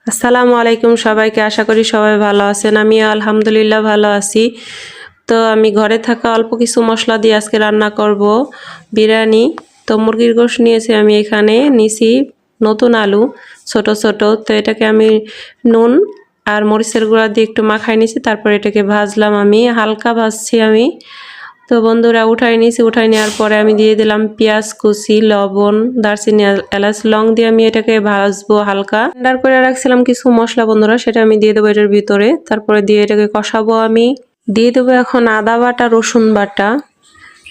আসসালামু আলাইকুম সবাইকে, আশা করি সবাই ভালো আছেন। আমি আলহামদুলিল্লাহ ভালো আছি। তো আমি ঘরে থাকা অল্প কিছু মশলা দিয়ে আজকে রান্না করব বিরিয়ানি। তো মুরগির গোশত নিয়েছি, আমি এখানে নিছি নতুন আলু ছোট ছোট। তো এটাকে আমি নুন আর মরিচের গুঁড়া দিয়ে একটু মাখাই নিছি, তারপর এটাকে ভাজলাম, আমি হালকা ভাজছি আমি। তো বন্ধুরা উঠাই নিয়েছি, উঠাই নেওয়ার পরে আমি দিয়ে দিলাম পেঁয়াজ কুচি, লবণ, দারচিনি, এলাচ, লং দিয়ে আমি এটাকে ভাজবো হালকা। ঠান্ডার করে রাখছিলাম কিছু মশলা বন্ধুরা, সেটা আমি দিয়ে দেবো এটার ভিতরে। তারপরে দিয়ে এটাকে কষাবো আমি। দিয়ে দেবো এখন আদা বাটা, রসুন বাটা,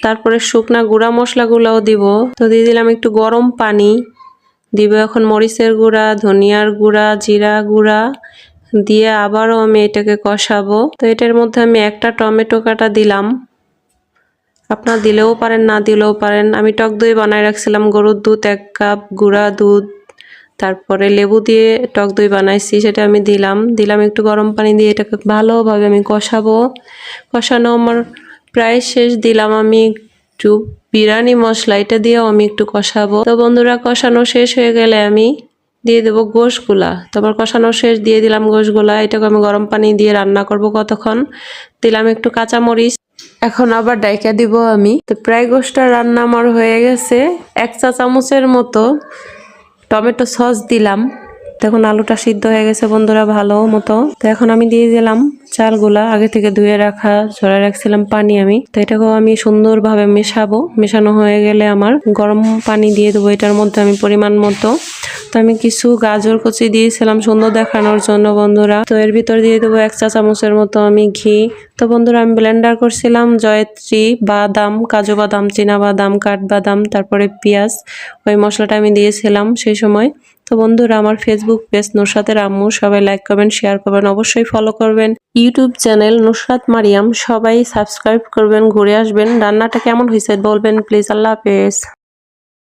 তারপরে শুকনা গুঁড়া মশলাগুলোও দিব। তো দিয়ে দিলাম একটু গরম পানি, দিব এখন মরিচের গুঁড়া, ধনিয়ার গুঁড়া, জিরা গুঁড়া দিয়ে আবারও আমি এটাকে কষাবো। তো এটার মধ্যে আমি একটা টমেটো কাটা দিলাম, আপনারা দিলেও পারেন না দিলেও পারেন। আমি টক দই বানায় রাখছিলাম, গরুর দুধ 1 কাপ, গুঁড়া দুধ, তারপরে লেবু দিয়ে টক দই বানাইছি, সেটা আমি দিলাম একটু গরম পানি দিয়ে এটাকে ভালোভাবে আমি কষাবো। কষানো আমার প্রায় শেষ। দিলাম আমি একটু বিরিয়ানি মশলা, এটা দিয়েও আমি একটু কষাবো। তো বন্ধুরা কষানো শেষ হয়ে গেলে আমি দিয়ে দেবো গোশগুলা। তারপর কষানো শেষ, দিয়ে দিলাম গোশগুলা। এটাকে আমি গরম পানি দিয়ে রান্না করব কতক্ষণ। দিলাম একটু কাঁচামরিচ, এখন আবার ডাইকা দিব আমি। তো প্রায় গোশটা রান্না আমার হয়ে গেছে। 1 চা চামচের মতো টমেটো সস দিলাম। তখন আলুটা সিদ্ধ হয়ে গেছে বন্ধুরা ভালো মতো। তো এখন আমি দিয়ে দিলাম চালগুলা, আগে থেকে ধুয়ে রাখা, ঝরায় রাখছিলাম পানি আমি। তো এটাকেও আমি সুন্দরভাবে মেশাবো। মেশানো হয়ে গেলে আমার গরম পানি দিয়ে দেবো এটার মধ্যে আমি পরিমাণ মতো। তো আমি কিছু গাজর কুচি দিয়েছিলাম সুন্দর দেখানোর জন্য বন্ধুরা। তো এর ভিতর দিয়ে দেবো 1 চা চামচের মতো আমি ঘি। তো বন্ধুরা আমি ব্লেন্ডার করছিলাম জয়ত্রী, বাদাম, কাজু বাদাম, চীনা বাদাম, কাঠবাদাম, তারপরে পেঁয়াজ, ওই মশলাটা আমি দিয়েছিলাম সেই সময়। তো বন্ধুরা আমার ফেসবুক পেজ নুসরাতের আম্মু, সবাই লাইক করবেন, শেয়ার করবেন, অবশ্যই ফলো করবেন। ইউটিউব চ্যানেল নুসরাত মারিয়াম, সবাই সাবস্ক্রাইব করবেন, ঘুরে আসবেন। রান্নাটা কেমন হয়েছে বলবেন প্লিজ। আল্লাহ হাফেজ।